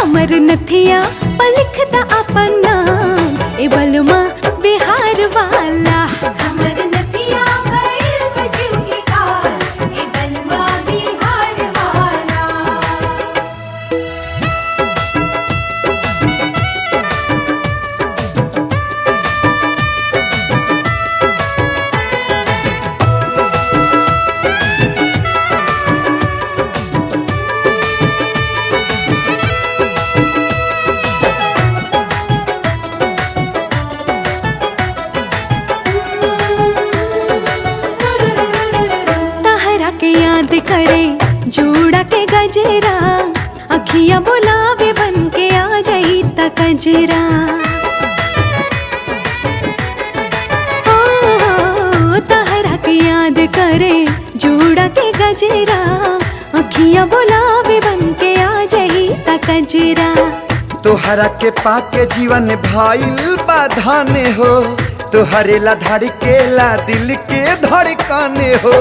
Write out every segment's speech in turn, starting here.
हमर नथिया पर लिखता अपन नाम ए बलमा बिहार वाला। हमर नथिया भइल बजू के काल ए बलमा बिहार वाला। तहरा के याद करे जोड़ा के गजरा, अखियां बुलावे बन के आ जाई त कजरा। ओ तहरा के याद करे जोड़ा के गजरा, अखियां बुलावे बन के आ जाई त कजरा। तोहरा के पाके जीवन भइल बाधाने हो, तोहरे ला धड़केला दिल के धड़कने हो।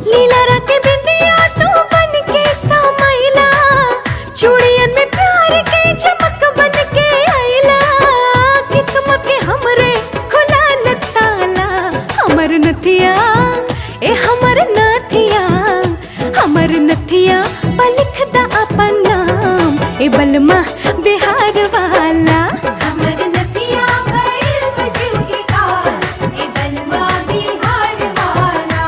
लीला रखे बिंदिया तू बन के समैला, चूड़ियन में प्यार के चमक बन के आइला। किस्मत के हमरे खुला ताला, हमर नथिया ए हमर नथिया, हमर नथिया पर लिखता अपन नाम ए बलमा बिहार वाला। हमर नथिया भइल बजू के काल ए बलमा बिहार वाला।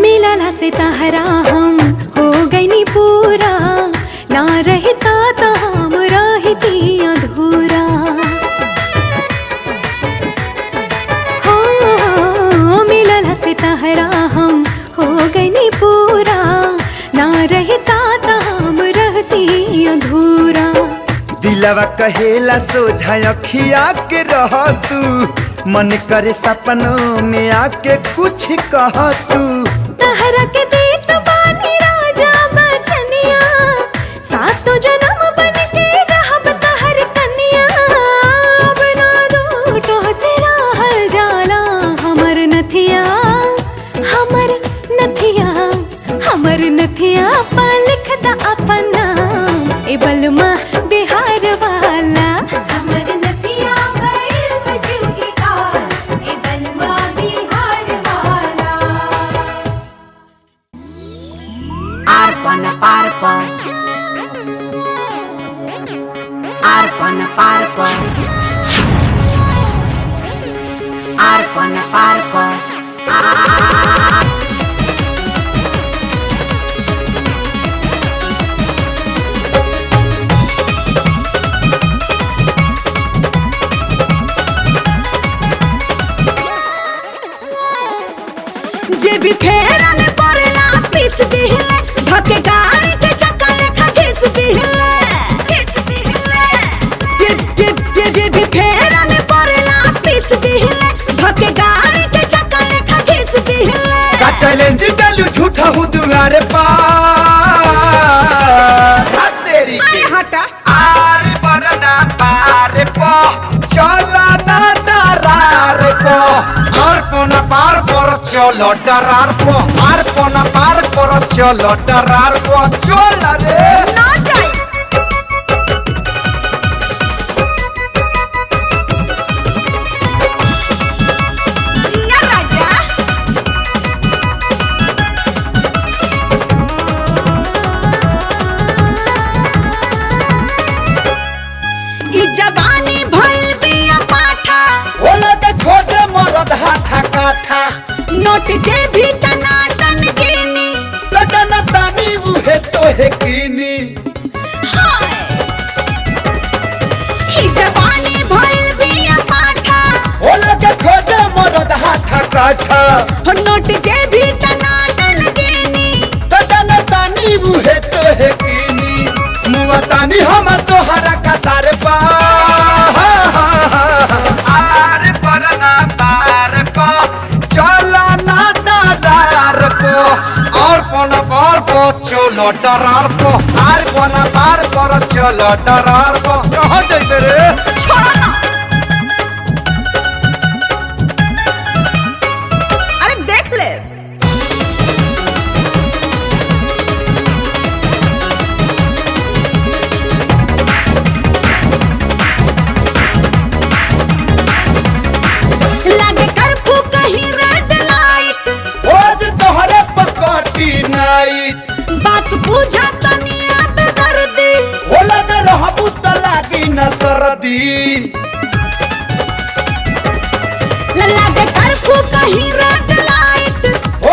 मिलला से तहरा हम हो गईनी पूरा, ना रहता तो हम रहती अधूरा। हो मिलला से तहरा हम हो गईनी पूरा, ना रहता तो हम रहती अधूरा। दिलवा कहेला सोझा अखिया के रह तू, मन करे सपनों में आके कुछ कह तू। तहरा के देत बानी राजा बचनिया, सातों जन्म बन के रहब तहर कन्या। अब ना दूटो से रहल जाला हमर नथिया, हमर नथिया, हमर नथिया पर लिखता अपन नाम ए बलमा बिहार वाला। हमर नथिया भइल बजू के काल ए बलमा बिहार वाला। Arpana parpa, arpana parpa, arpana parpa. जे भी फेरा में पड़ेला पीस दिहिले, धके गाड़ी के चक्का लेखा घिस दिहिले। जे भी फेरा में पड़ेला पीस दिहिले, धके गाड़ी के चक्का लेखा घिस दिहिले। का चैलेंज डालू झूठा हूँ दुआरे पार, तेरी अरे हटा आरे बरना पारे पो, चला ना दरार पो। आरपना पार पर चलो डरार पो, आरपना पार पर चलो डरार पो। चल रे ना जाए। जिया राजा ई जवानी भइल बिया पाठा, बोला के खोजे मरद हाथा काठा। नोट जे भी टनाटन गिनी। लगन तानी उहे तो है कीनी। हाय ई जवानी भइल बिया पाठा, बोला के खोजे मरद हाथा काठा। नोट जे भी टनाटन गिनी। लगन तानी उहे तो है कीनी। मुआ तानी हम तोहरा का सारे पा चलो डरार पो आर कोना पार पर चलो डरार पो कहाँ जाइबे रे छोड़ो ना। अरे देख ले। लगे कर्फ्यू कहीं रेड लाइट, आज तोहरे पकड़ी नाइट बात पूछा तनी अब दर्दी। होला दे रहबू त लागी न सरदी लगे कर्फ्यू कहीं रेड लाइट,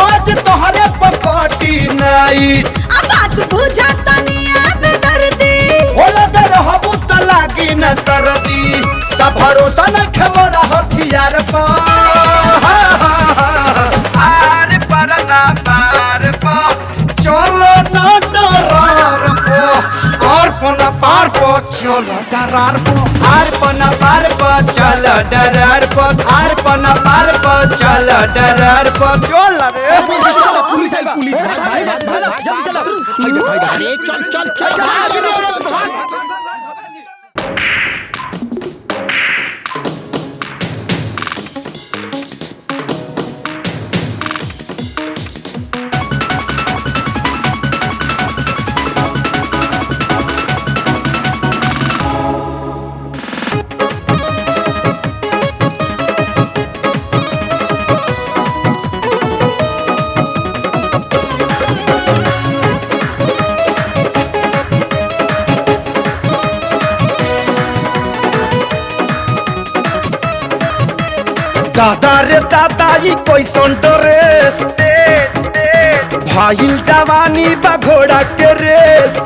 आज तोहरे पकड़ी नाइट अब बात पूछा तनी अब दर्दी। होला दे रहबू त लागी न सरदी त भरोसा न खेमोरा हथियार पर आर पर ना पार पो चलो ना डरार पो आर पना पार पो चलो डरार पो आर पना पार पो चलो डरार पो आर पना पार पो चलो डरार पो चल रे पुलिस आई पुलिस भाई जल्दी चलो अरे चल चल चल दादा रे दादा ई कैसन ड्रेस भाईल जवानी बा घोड़ा के रेस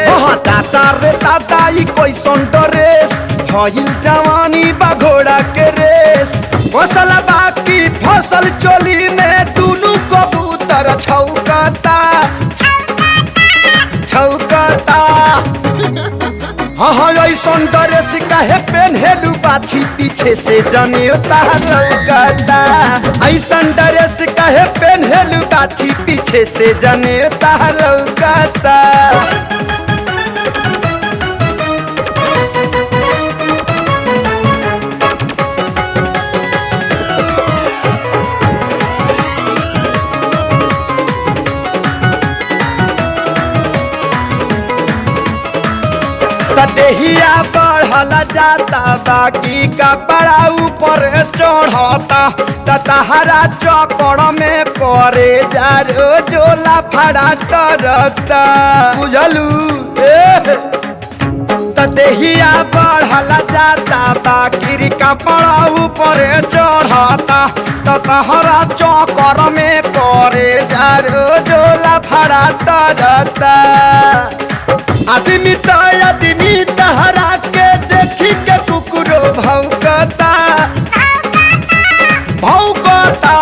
हाँ दादा रे दादा ई कैसन ड्रेस भाईल जवानी बा घोड़ा के रेस फसल बाकी फसल चोली में दुनू कबूतर छौकता छौकता हाँ ऐसन ड्रेस काहे पेन्हेलू बाछी पीछे से जनेता लौकता ऐसन ड्रेस काहे पेन्हेलू बाछी पीछे से जनेता लौकता देहिया बढ़ल जाता बाकी कपड़ा ऊपर चढ़ता तहरा चौकड़ में करे जा जोला फड़ा टरता बुझलू देहिया बढ़ल जाता बाकी कपड़ा ऊपर चढ़ता तहरा चौकड़ में करे जा जोला फड़ा टरता आदमी तो आदमी तहरा के देखी के कुकुरो भौंकता भौंकता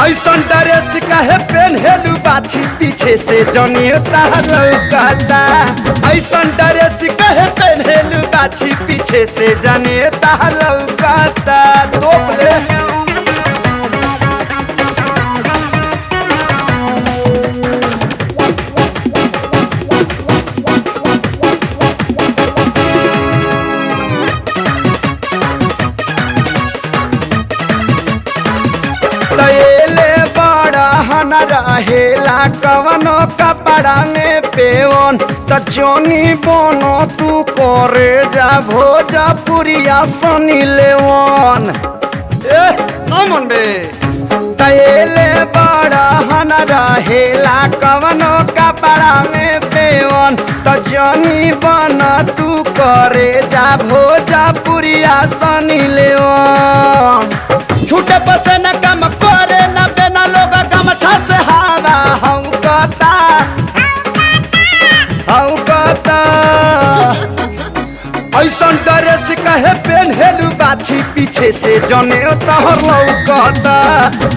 ऐसन ड्रेस काहे पेन्हेलू बाछी पीछे से जनेता लौकता ऐसन ड्रेस काहे पेन्हेलू बाछी पीछे से जनेता लौकता तोप ले रहेला कवनो कपड़ा में पेवन त जोनी बोनो तू करे जा भोजपुरिया सनी लेवन नमन बे तैले बड़ा हन रहेला कवनो कपड़ा में पेवन त जोनी बन तू करे जा भोजपुरिया सनी लेवन छूटे बसे न कम करे न बेना लोग गमछा से हवा हौकता हौकता ऐसन ड्रेस कहे पेन्हेलू बाछी पीछे से जने तोहर लौकता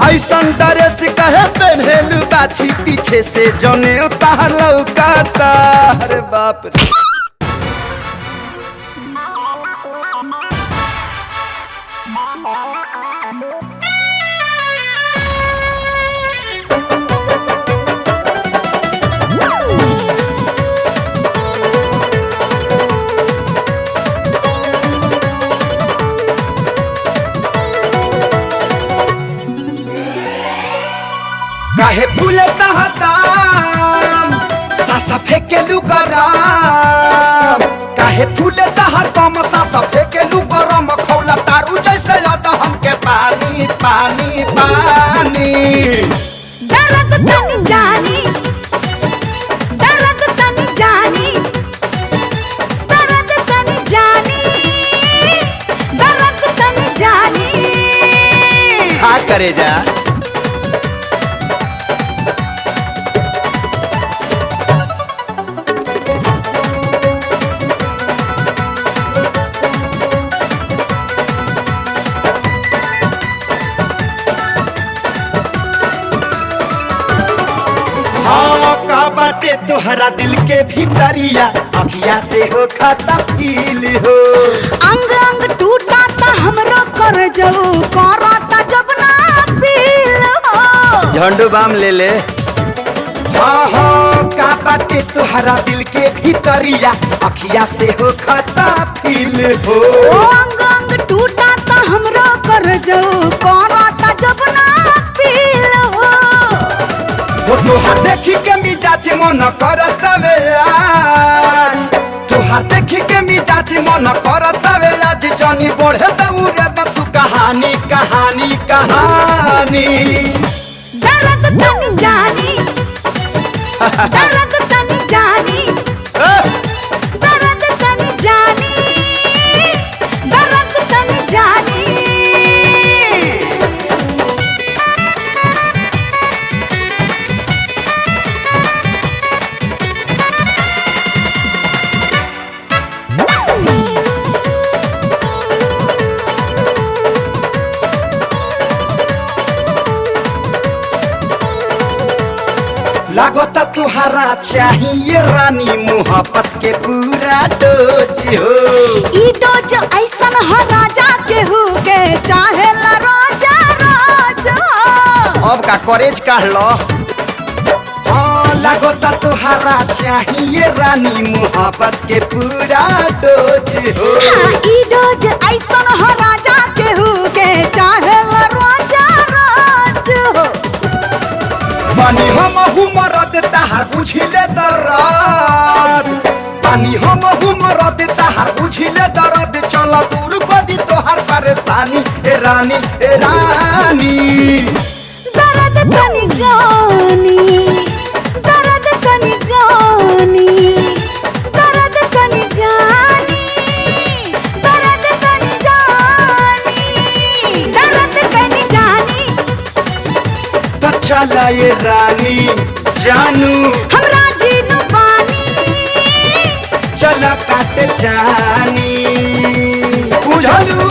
ऐसन ड्रेस कहे पेन्हेलू बाछी पीछे से जने तोहर लौकता अरे बाप रे काहे फूले तहदाम सासा फेकेलु गरम काहे फूले तहर कम सासा फेकेलु गरम खौला तारू जैसे याद हमके पानी पानी पानी दर्द तनी जानी दर्द तनी जानी दर्द तनी जानी दर्द तनी जानी आ करे जा बाटे तोहरा दिल के भीतरिया अखिया से हो खाता फील हो अंग अंग टूटा ता हमरो कर जाऊ करता जब ना पील हो झंडू बाम ले ले हाँ हाँ का बाटे तोहरा दिल के भीतरिया अखिया से हो खाता फील हो अंग अंग टूटा ता हमरो कर जाऊ करता जब ना पील हो तोहार देखी के मिजाज मन करत आज तोहार देखी के मिजाज मन करत आज जनी बढ़े दौरे तू कहानी कहानी कहानी दर्द तनी जानी दर्द तनी जानी दर्द तनी जानी दर्द तनी जानी लागता तुहरा चाहिए रानी मोहब्बत के पूरा डोज हो ई डोज ऐसन हो राजा के हो के चाहे ला रोजा रोज हो अब का करेज काढ़ लो लागता तुहरा चाहिए रानी मोहब्बत के पूरा डोज हो ई डोज ऐसन हो राजा के हो के चाहे ला रोजा रोज हो पानी हम मरद ताहार बुझिले दर्द पानी हम मरद ताहार बुझिले दर्द चल दूर कदी तोहार परेशानी ए रानी दर्द तनी जानी दर्द तनी जानी दर्द तनी जानी दर्द तनी जानी दर्द तनी जानी तो चला ये रानी जानू हमरा जीनु पानी चला काटे जानी बुझलू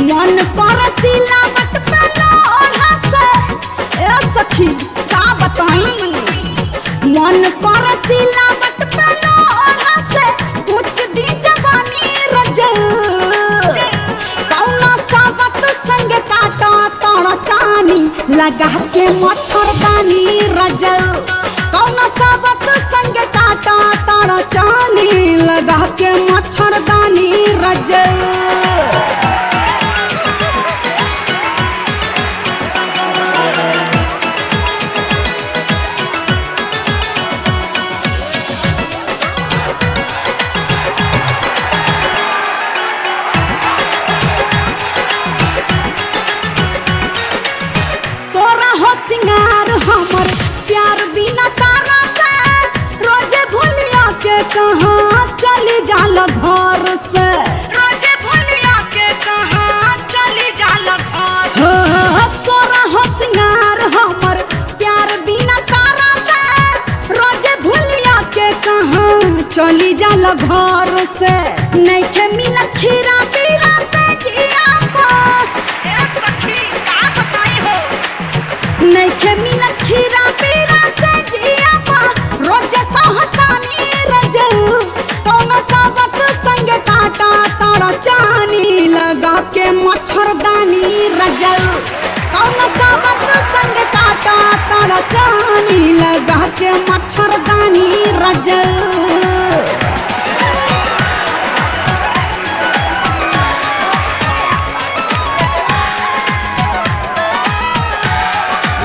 मन पर सिलावट पे लोढ़ा से ए सखी का बताई मन पर सिलावट पे लोढ़ा से कुछ दी जवानी रजल कौना साबत संग काटा तोड़ चानी लगा के मच्छरदानी रजल कौना साबत संग काटा तोड़ चानी लगा के मच्छरदानी रजल सिंगार हमर प्यार बिना तारा से रोजे भूलिया के कहाँ चली जाला घर से रोजे भूलिया के कहाँ चली जाला घर सोरा हो सिंगार हमर प्यार बिना तारा से रोजे भूलिया के कहाँ चली जाला घर से नहीं के मिला खीरा पीरा से जिया नहीं के मिला खीरा पीरा से जिया रोजे सहतानी रजऊ कौन साबत संग काटा तारा चानी लगा के मछ मच्छरदानी रजल कौन साबत संग काटा तारा चानी लगा के मच्छरदानी रजल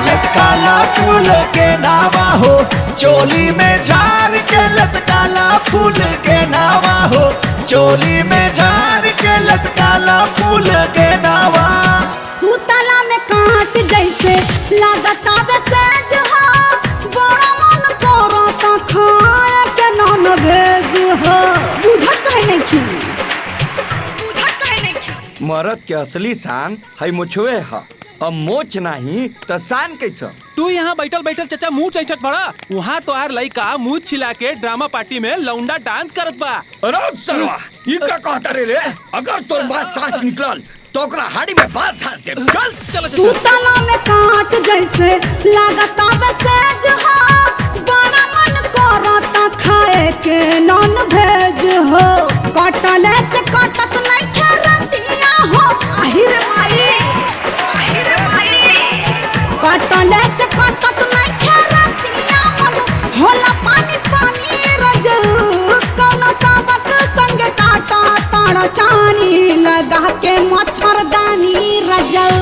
लटकाला फूल के नावा हो चोली में झार के लटकाला फूल के नावा हो चोली में झार के लटकाला फूल के नावा सूतला में काट जैसे लगता सेज हो बड़ा मन करो तो खाए के नॉन भेज हो बुझत है नहीं मरद के असली शान है मुछवे है अब मोच नहीं तो शान कैसा तू यहाँ बैठल बैठल चाचा मुंह चैठत बड़ा वहाँ तो आर लइका मुंह छिला के ड्रामा पार्टी में लौंडा डांस करत बा। अरे सरवा ई का कहता रे अगर तोर बात सांस निकलल तो ओकरा हाड़ी में बात धार दे चल चलो सूतला में काट जैसे लगता सेज हो बड़ा मन करता खाए के नॉन भेज हो कटले से कटत नहीं खरतिया हो आहिर माई कटले से कटत नहीं खरतिया मन होला पानी पानी रजल कौन साबत संग काटा तारा चानी लगा के मच्छरदानी रजल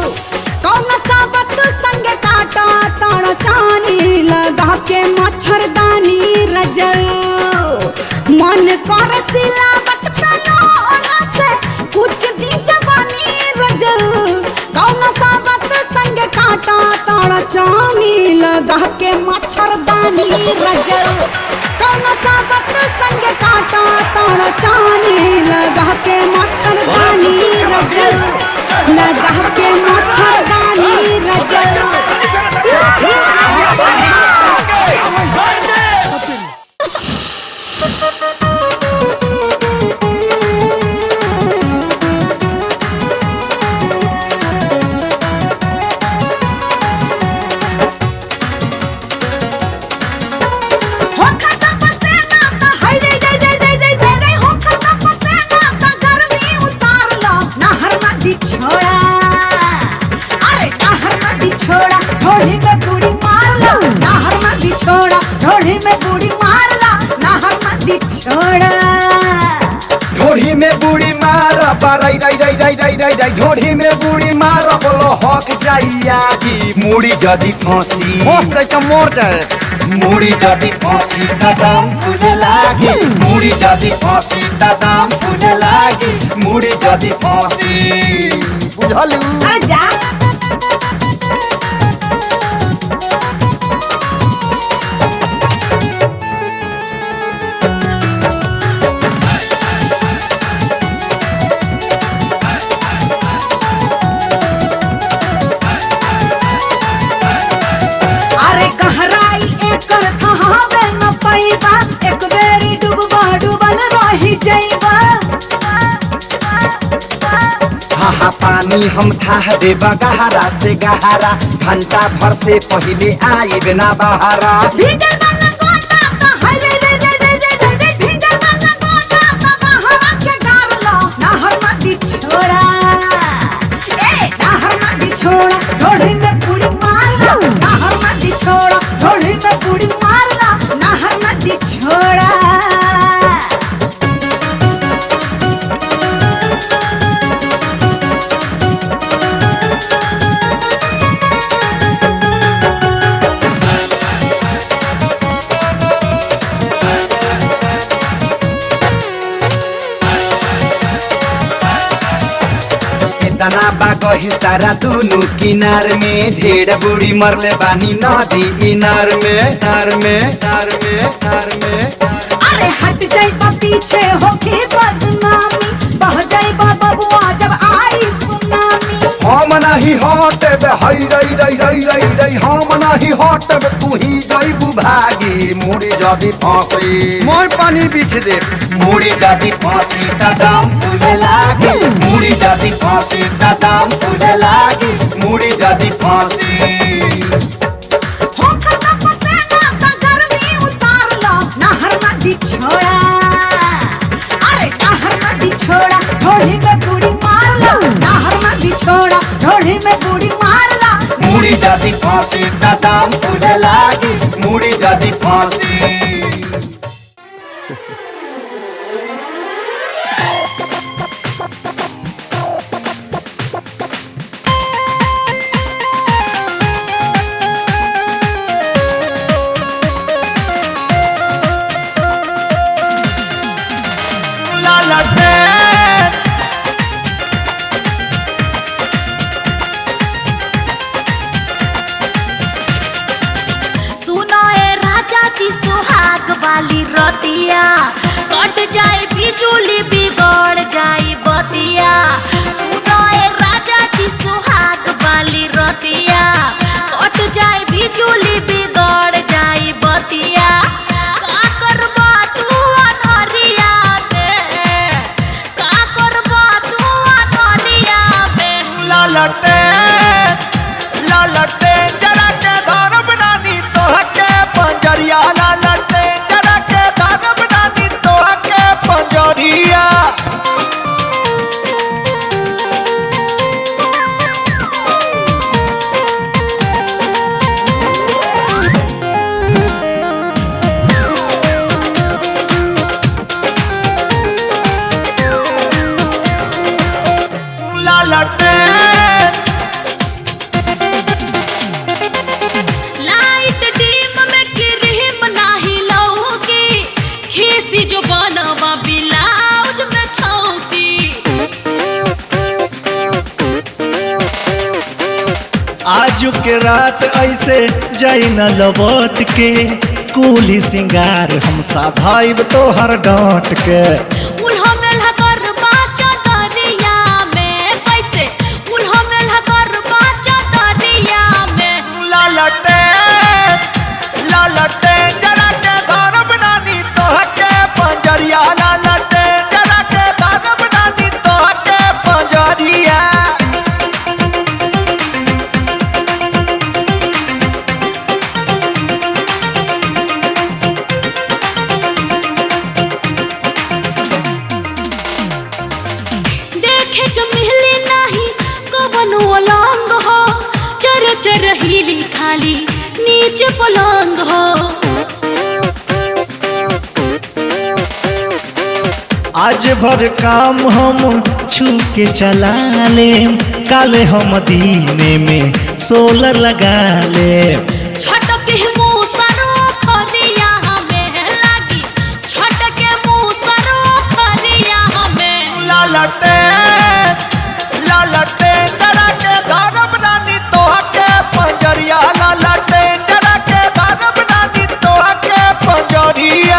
कौन साबत संग काटा तारा चानी लगा के मच्छरदानी रजल मन कर सिलावट पे लोढ़ा से कुछ दी जवानी रजल कौन साबत संग काटा तारा चानी लगा के मच्छरदानी रजल कौन साबत संग काटा तारा चानी लगा के मच्छरदानी रजल लगा के मच्छरदानी रजल छोड़ा अरे नहर नदी छोड़ा ढोली में बूढ़ी मार लो नहर नदी छोड़ा ढोली में बूढ़ी मार लो नहर नदी छोड़ा ढोढ़ी में बूढ़ी मारा राई राई राई राई राई राई राई ढोढ़ी में बूढ़ी मारा बोलो हक जाइया की मुड़ी जदी फांसी फंस जाए तो मर जाए मुड़ी जदी फांसी दाम फूले लागी मुड़ी जदी फांसी दाम फूले लागी मुड़ी जदी फांसी बुझलू आजा अरे गहराई एकर थहावे न पैबा एक बेरी डूबा डूबल रही जइबा हा पानी हम थाह देबा गहरा से गहरा घंटा भर से पहले आई बिना बहारा भीगल वाला गोटा तो हरे रे रे रे रे रे रे भीगल वाला गोटा तो बहरा के गार लो नहर नदी छोड़ा ए नहर नदी छोड़ा ढोढ़ी में बूढ़ी मार लो नहर नदी छोड़ा ढोढ़ी में बूढ़ी मार लो नहर नदी छोड़ा तना बागही तारा दोनों किनार में ढेर बूढ़ी मरले बानी नदी इनार में नार में नार में नार में अरे हट जाइबा पीछे होके बदनामी बह जाइबा बबुआ जब आई सुनामी हम नहीं हटबे हई रई रई रई रई रई हम नहीं हटबे तू ही जइबू भागी मुड़ी जदी फांसी मोर पानी बीछ दे मुड़ी जदी फांसी दाम फूले लागी मुड़ी जदी फांसी दाम फूले लागी मुड़ी जदी फांसी होकर ना पसेना तो गर्मी उतार लो नहर नदी छोड़ा अरे नहर नदी छोड़ा ढोढ़ी में बूढ़ी मार लो नहर नदी छोड़ा में गुड़ी मारला। मुड़ी जदी फांसी त दाम तुझे लागी, मुड़ी जदी फांसी। सुनो ए राजा जी सुहाग वाली रोटिया, कट जाए बिजुली बिगड़ जाए बतिया। सुनो ए राजा जी सुहाग वाली रोटिया, कट जाए बिजुली बिगड़ जाए बतिया। का करबा तू अनहरिया में, का करबा तू अनहरिया में। लालटे लालटे जरा के धान बनानी तोहके पंजरिया, लालटे जरा के धान बनानी तोहके पंजरिया। लालटे लाइट डीम में क्रीम नाही लौकी, खीसी जो बनवा ब्लाउज में छौकी। आजू के रात ऐसे जाई न लौट के, कुली सिंगार हम साधाइब तोहर डांट के। उल्हा मेल्हा करबा चदरिया में, कैसे उल्हा मेल्हा करबा चदरिया में। लालटे लालटे जरा के धान बनानी तोहके पंजरिया, लालटे जरा के धान बनानी तोहके पंजरिया। देखे के मिली नहीं कवन अलंग हो, चर चर हिली खाली नीचे पलंग हो। आज भर काम हम छू के चला लेम, काले हम दीने में सोलर लगा लेम। छटके मुँह सरो खरिया हमें लागी, छटके मुँह सरो खरिया हमें। लालटे लालटे जरा के धान बनानी तोहके पंजरिया, लालटे जरा के धान बनानी तोहके पंजरिया।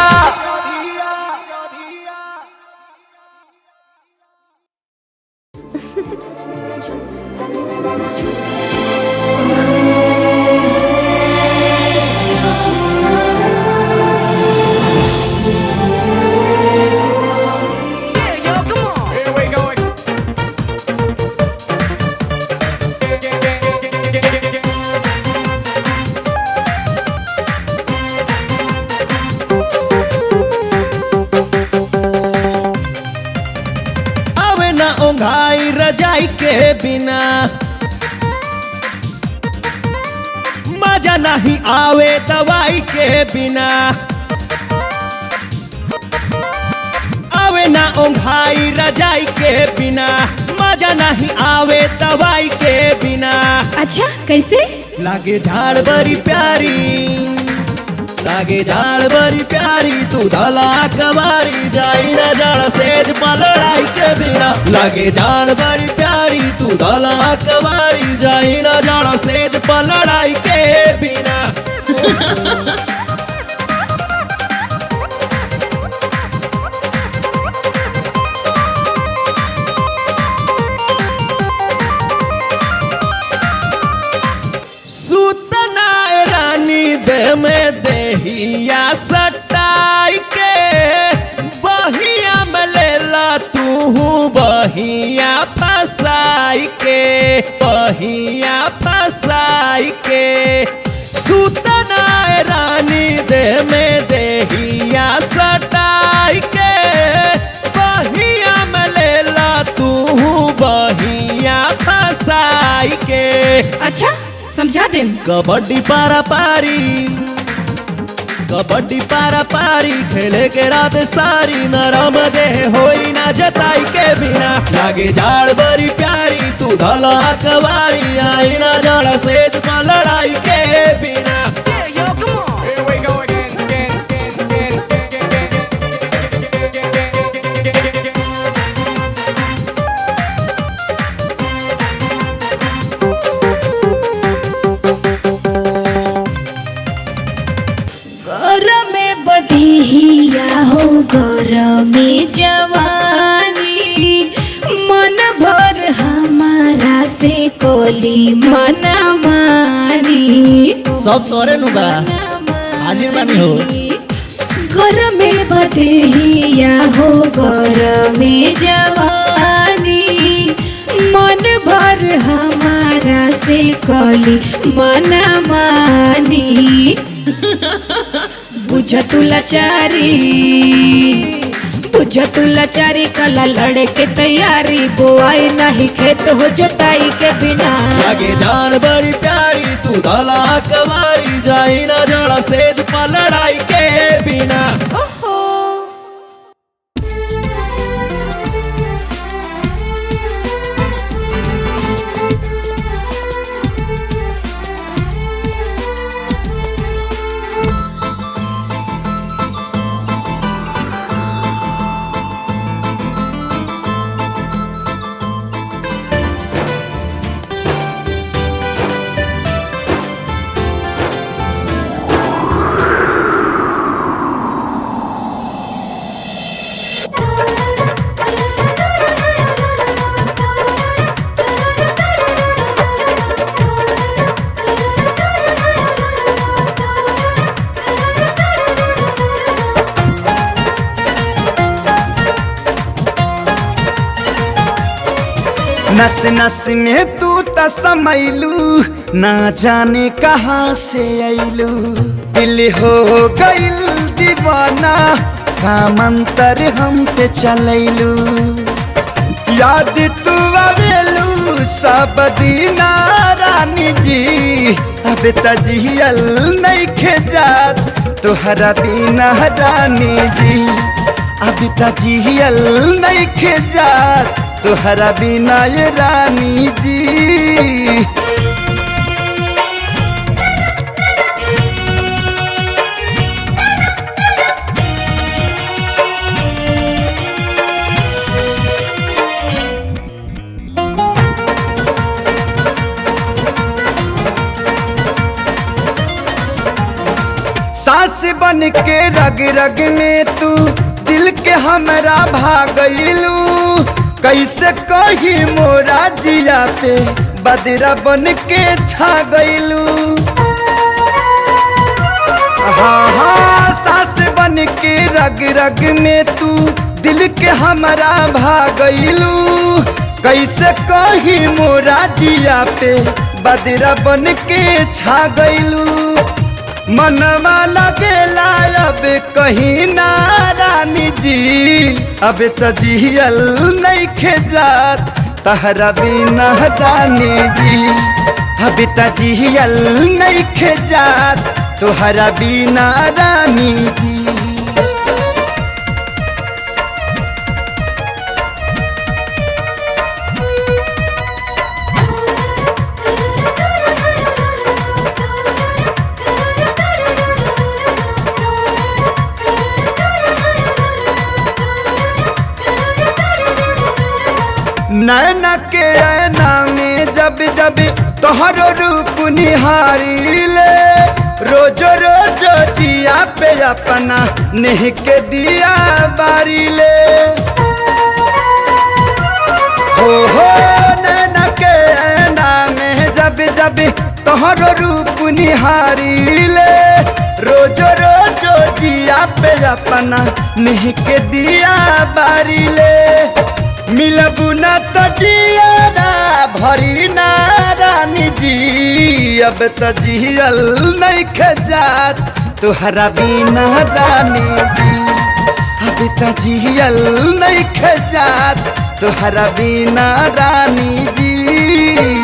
आवे ना ओंघाई रजाई के बिना, मजा नहीं आवे दवाई के बिना। आवे ना ओंघाई रजाई के बिना, मजा नहीं आवे दवाई के बिना। अच्छा कैसे? लागे झाड़ बड़ी प्यारी, लागे झाड़ बड़ी प्यारी, तू धला कबारी जाई ना जाड़ सेज पलड़ाई के बिना। लागे झाड़ बड़ी प्यारी, तू धला कबारी जाई ना जाड़ सेज पलड़ाई के बिना। सूतना रानी दे में देहिया सटाई के, बहिया में लेला तू बहिया फसाई के, बहिया फसाई के। सूतना रानी दे में देहिया सटाई के, बहिया में लेला तू बहिया फसाई के। के। अच्छा समझा दे। कबड्डी पारा पारी खेले के रात सारी, नरम दे होई ना जताई के बिना। लागे जाड़ बड़ी प्यारी तू धला कवारी, आई ना जाड़ा सेज पा लड़ाई के बिना। में बधिया हो में जवानी, मन भर हमारा से कोली मना मानी। सब तोरे नु बा, हाजिर बानी हो। घर में बधिया हो में जवानी, मन भर हमारा से कोली मना मानी। बुझ तू लाचारी कला लड़े के तैयारी, बोआई नहीं खेत हो जोताई के बिना। लागे जान बड़ी प्यारी तू धला कवारी, जाई ना जड़ा सेज पा लड़ाई के बिना। ओहो नस नस में तू त समैलू, ना जाने कहाँ से ऐलू। दिल हो गइल दीवाना, का मंतर हम पे चलैलू। याद तू आवेलू सब दीना रानी जी, अब तजियल नइखे जात तोहरा बिना रानी जी। अब तजियल नइखे जात तोहरा बिना ये रानी जी। सांस बन के रग रग में तू दिल के हमरा भागलू। कैसे कही मोरा जिया पे बदरा बन के छा गइलू। हाँ हाँ सांस बन के रग रग में तू दिल के हमरा भागलू। कैसे कही मोरा जिया पे बदरा बन के छा गइलू। मनवा लगेला अब कहीं ना रानी जी, अब तजियल नइखे जात तहरा बिना रानी जी। अब तजियल नइखे जात तोहरा बिना रानी जी। नैना के ऐना में जब जब तोहरो रूप निहारी ले, रोजो रोजो जिया पे अपना नेह के दिया बारी ले। हो नैना के ऐना में जब जब तोहरो रूप निहारी ले, रोजो रोजो जिया पे अपना नेह के दिया बारी ले। मिलबू ना तो जियारा भरी ना रानी जी, अब तो जियल नइखे जात तोहरा बिना रानी जी। अब तो जियल नइखे जात तोहरा बिना रानी जी।